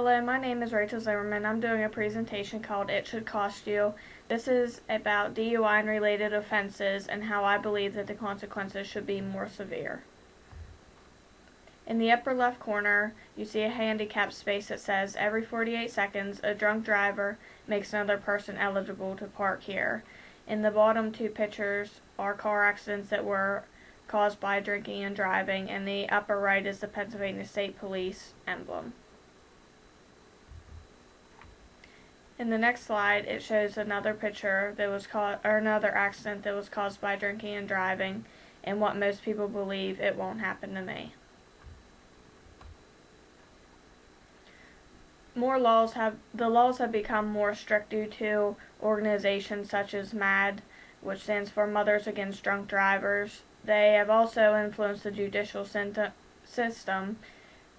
Hello, my name is Rachel Zimmerman. I'm doing a presentation called It Should Cost You. This is about DUI and related offenses and how I believe that the consequences should be more severe. In the upper left corner, you see a handicap space that says, every 48 seconds, a drunk driver makes another person eligible to park here. In the bottom two pictures are car accidents that were caused by drinking and driving, and the upper right is the Pennsylvania State Police emblem. In the next slide, it shows another picture that was another accident that was caused by drinking and driving, and what most people believe it won't happen to me. The laws have become more strict due to organizations such as MAD, which stands for Mothers Against Drunk Drivers. They have also influenced the judicial system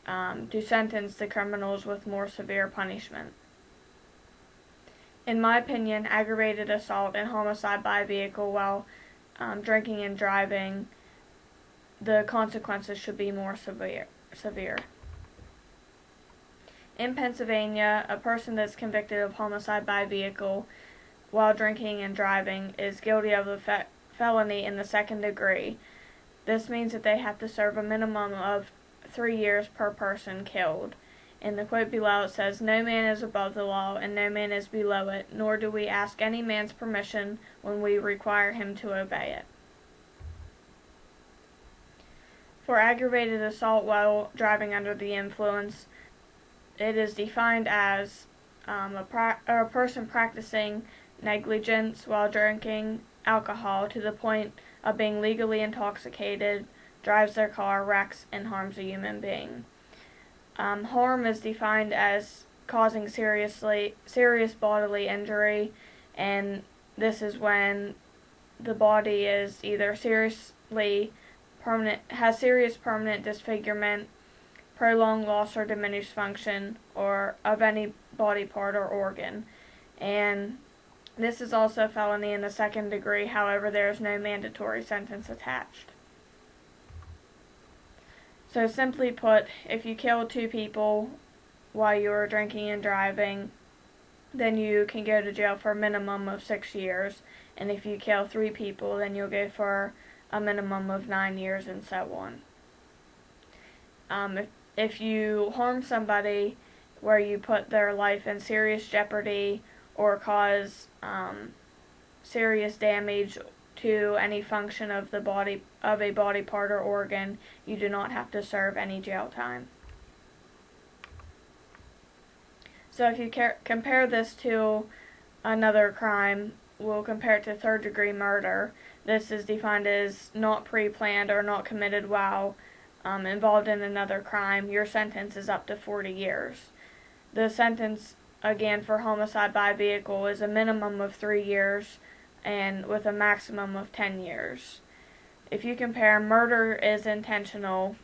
to sentence the criminals with more severe punishment. In my opinion, aggravated assault and homicide by vehicle while drinking and driving, the consequences should be more severe. In Pennsylvania, a person that's convicted of homicide by vehicle while drinking and driving is guilty of a felony in the second degree. This means that they have to serve a minimum of 3 years per person killed. In the quote below it says, "No man is above the law, and no man is below it, nor do we ask any man's permission when we require him to obey it." For aggravated assault while driving under the influence, it is defined as a person practicing negligence while drinking alcohol to the point of being legally intoxicated, drives their car, wrecks, and harms a human being. Harm is defined as causing serious bodily injury, and this is when the body is either has serious permanent disfigurement, prolonged loss or diminished function or of any body part or organ. And this is also a felony in the second degree, however there is no mandatory sentence attached. So simply put, if you kill 2 people while you are drinking and driving, then you can go to jail for a minimum of 6 years. And if you kill 3 people, then you'll go for a minimum of 9 years and so on. If you harm somebody where you put their life in serious jeopardy or cause serious damage to any function of the body, of a body part or organ, you do not have to serve any jail time. So if you compare this to another crime, we'll compare it to third-degree murder. This is defined as not pre-planned or not committed while involved in another crime. Your sentence is up to 40 years. The sentence, again, for homicide by vehicle is a minimum of 3 years and with a maximum of 10 years. If you compare, murder is intentional,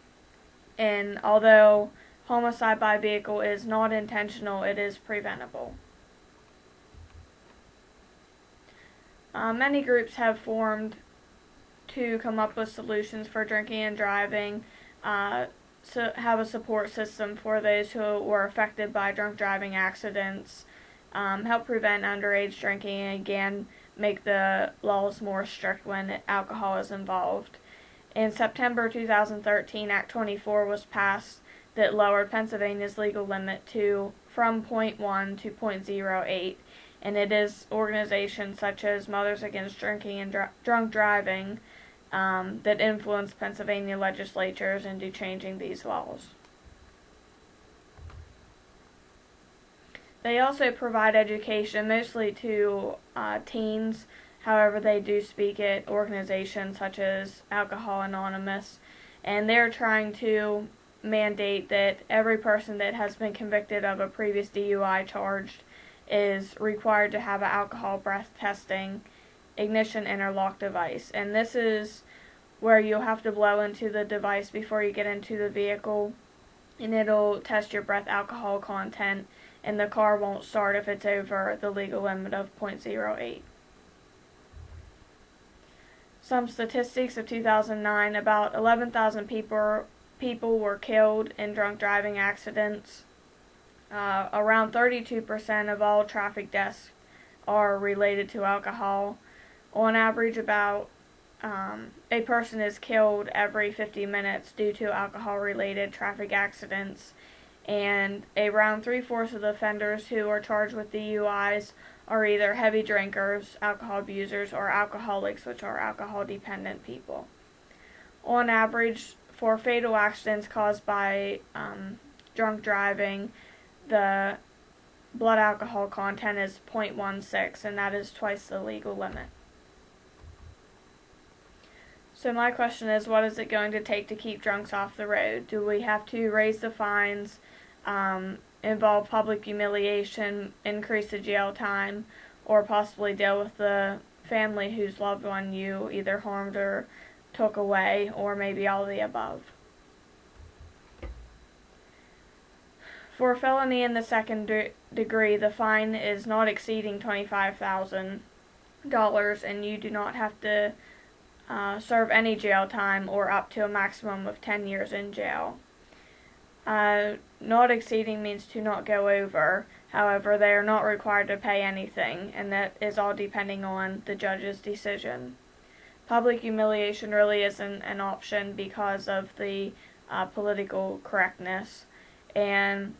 and although homicide by vehicle is not intentional, it is preventable. Many groups have formed to come up with solutions for drinking and driving, to have a support system for those who were affected by drunk driving accidents, help prevent underage drinking, and again, make the laws more strict when alcohol is involved. In September 2013, Act 24 was passed that lowered Pennsylvania's legal limit from 0.1 to 0.08, and it is organizations such as Mothers Against Drinking and Drunk Driving that influenced Pennsylvania legislatures into changing these laws. They also provide education, mostly to teens. However, they do speak at organizations such as Alcohol Anonymous, and they're trying to mandate that every person that has been convicted of a previous DUI charge is required to have an alcohol breath testing ignition interlock device. And this is where you'll have to blow into the device before you get into the vehicle, and it'll test your breath alcohol content, and the car won't start if it's over the legal limit of 0.08. Some statistics of 2009, about 11,000 people were killed in drunk driving accidents. Around 32% of all traffic deaths are related to alcohol. On average, about a person is killed every 50 minutes due to alcohol-related traffic accidents, and around 3/4 of the offenders who are charged with DUIs are either heavy drinkers, alcohol abusers, or alcoholics, which are alcohol-dependent people. On average, for fatal accidents caused by drunk driving, the blood alcohol content is 0.16, and that is twice the legal limit. So my question is, what is it going to take to keep drunks off the road? Do we have to raise the fines, involve public humiliation, increase the jail time, or possibly deal with the family whose loved one you either harmed or took away, or maybe all of the above? For a felony in the second degree, the fine is not exceeding $25,000, and you do not have to serve any jail time or up to a maximum of 10 years in jail. Not exceeding means to not go over. However, they are not required to pay anything, and that is all depending on the judge's decision. Public humiliation really isn't an option because of the political correctness, and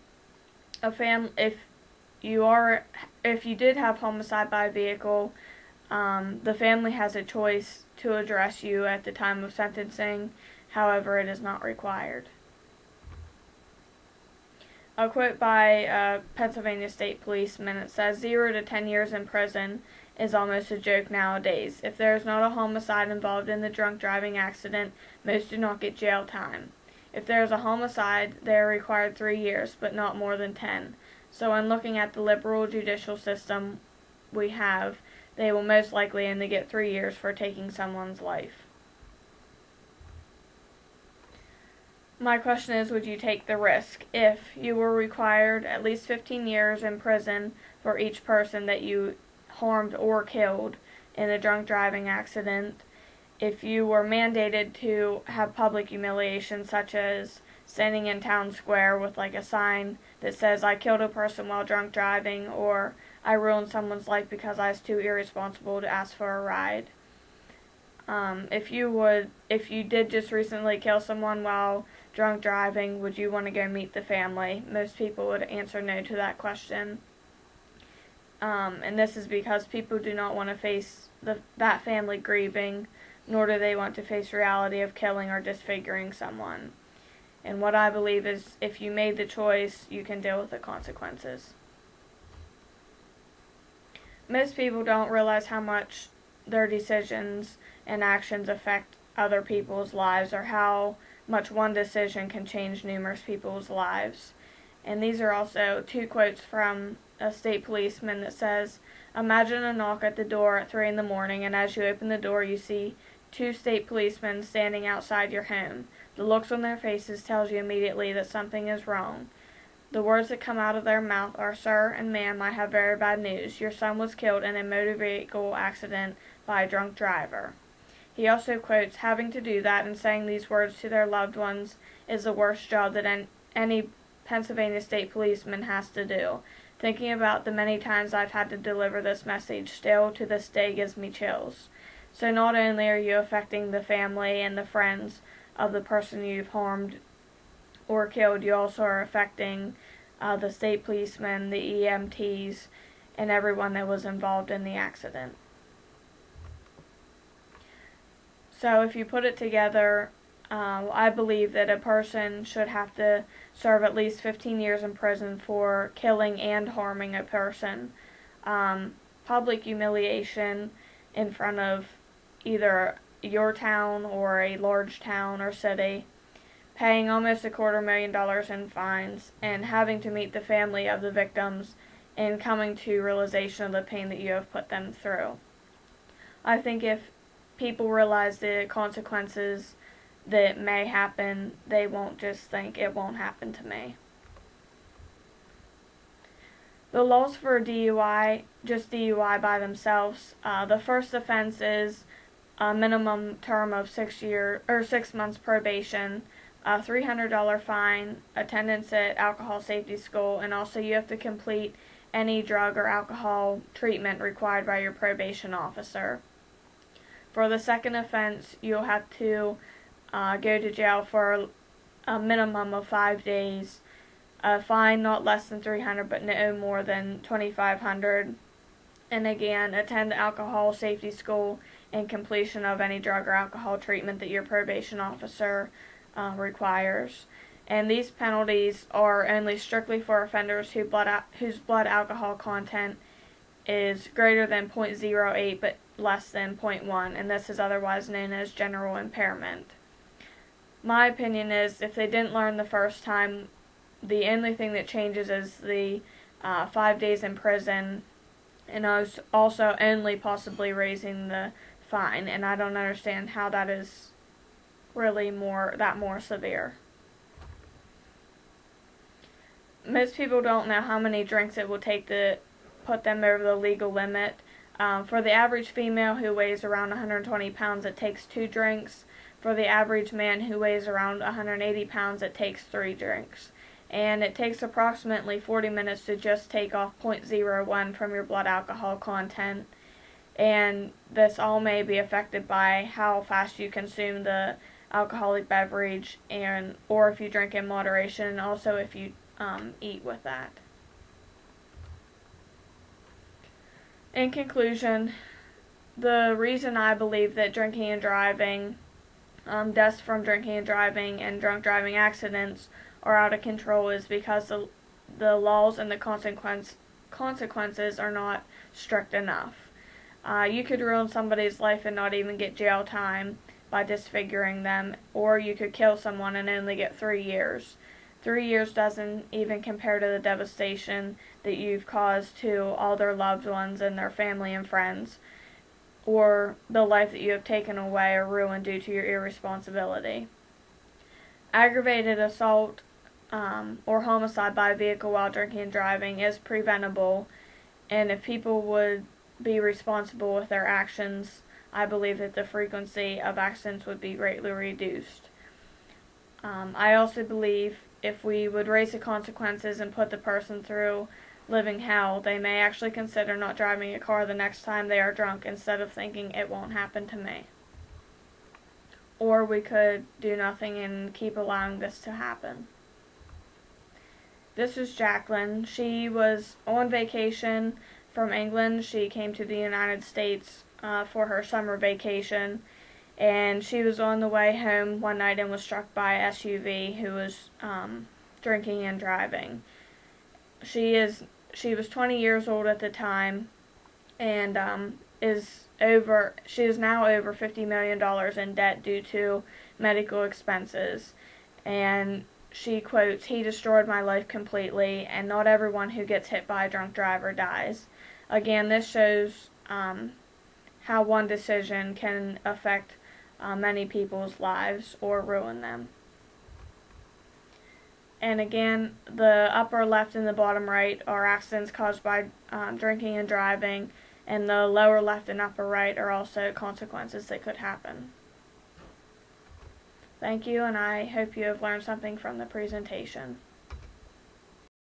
if you did have homicide by vehicle, the family has a choice to address you at the time of sentencing. However, it is not required. A quote by a Pennsylvania State policeman, it says, 0 to 10 years in prison is almost a joke nowadays. If there is not a homicide involved in the drunk driving accident, most do not get jail time. If there is a homicide, they are required 3 years, but not more than 10. So when looking at the liberal judicial system we have, they will most likely only get 3 years for taking someone's life. My question is, would you take the risk if you were required at least 15 years in prison for each person that you harmed or killed in a drunk driving accident? If you were mandated to have public humiliation, such as standing in town square with like a sign that says, I killed a person while drunk driving, or I ruined someone's life because I was too irresponsible to ask for a ride. If you did just recently kill someone while drunk driving, would you want to go meet the family? Most people would answer no to that question. And this is because people do not want to face that family grieving, nor do they want to face reality of killing or disfiguring someone. And what I believe is, if you made the choice, you can deal with the consequences. Most people don't realize how much their decisions and actions affect other people's lives, or how much one decision can change numerous people's lives. And these are also 2 quotes from a state policeman that says, imagine a knock at the door at 3 in the morning, and as you open the door you see 2 state policemen standing outside your home. The looks on their faces tells you immediately that something is wrong. The words that come out of their mouth are, sir and ma'am, I have very bad news. Your son was killed in a motor vehicle accident by a drunk driver. He also quotes, having to do that and saying these words to their loved ones is the worst job that any Pennsylvania State policeman has to do. Thinking about the many times I've had to deliver this message still to this day gives me chills. So not only are you affecting the family and the friends of the person you've harmed or killed, you also are affecting the state policemen, the EMTs, and everyone that was involved in the accident. So if you put it together, I believe that a person should have to serve at least 15 years in prison for killing and harming a person. Public humiliation in front of either your town or a large town or city, paying almost $250,000 in fines, and having to meet the family of the victims and coming to realization of the pain that you have put them through. I think if people realize the consequences that may happen, they won't just think it won't happen to me. The laws for DUI, just DUI by themselves, the first offense is a minimum term of 6 months probation, a $300 fine, attendance at alcohol safety school, and also you have to complete any drug or alcohol treatment required by your probation officer. For the second offense, you'll have to go to jail for a minimum of 5 days, a fine not less than $300 but no more than $2,500, and again, attend alcohol safety school and completion of any drug or alcohol treatment that your probation officer requires. And these penalties are only strictly for offenders whose blood alcohol content is greater than 0.08 but less than 0.1, and this is otherwise known as general impairment. My opinion is if they didn't learn the first time, the only thing that changes is the 5 days in prison, and also only possibly raising the fine, and I don't understand how that is really more severe. Most people don't know how many drinks it will take to put them over the legal limit. For the average female who weighs around 120 pounds, it takes 2 drinks. For the average man who weighs around 180 pounds, it takes 3 drinks. And it takes approximately 40 minutes to just take off 0.01 from your blood alcohol content. And this all may be affected by how fast you consume the alcoholic beverage, or if you drink in moderation, and also if you eat with that. In conclusion, the reason I believe that drinking and driving, deaths from drinking and driving, and drunk driving accidents are out of control is because the laws and the consequences are not strict enough. You could ruin somebody's life and not even get jail time by disfiguring them, or you could kill someone and only get 3 years. 3 years doesn't even compare to the devastation that you've caused to all their loved ones and their family and friends, or the life that you have taken away or ruined due to your irresponsibility. Aggravated assault or homicide by vehicle while drinking and driving is preventable, and if people would be responsible with their actions, I believe that the frequency of accidents would be greatly reduced. I also believe if we would raise the consequences and put the person through living hell, they may actually consider not driving a car the next time they are drunk instead of thinking it won't happen to me. Or we could do nothing and keep allowing this to happen. This is Jacqueline. She was on vacation from England. She came to the United States for her summer vacation, and she was on the way home one night and was struck by a SUV who was drinking and driving. She was 20 years old at the time, and she is now over $50 million in debt due to medical expenses. And she quotes, "He destroyed my life completely, and not everyone who gets hit by a drunk driver dies." Again, this shows how one decision can affect many people's lives or ruin them. And again, the upper left and the bottom right are accidents caused by drinking and driving, and the lower left and upper right are also consequences that could happen. Thank you, and I hope you have learned something from the presentation.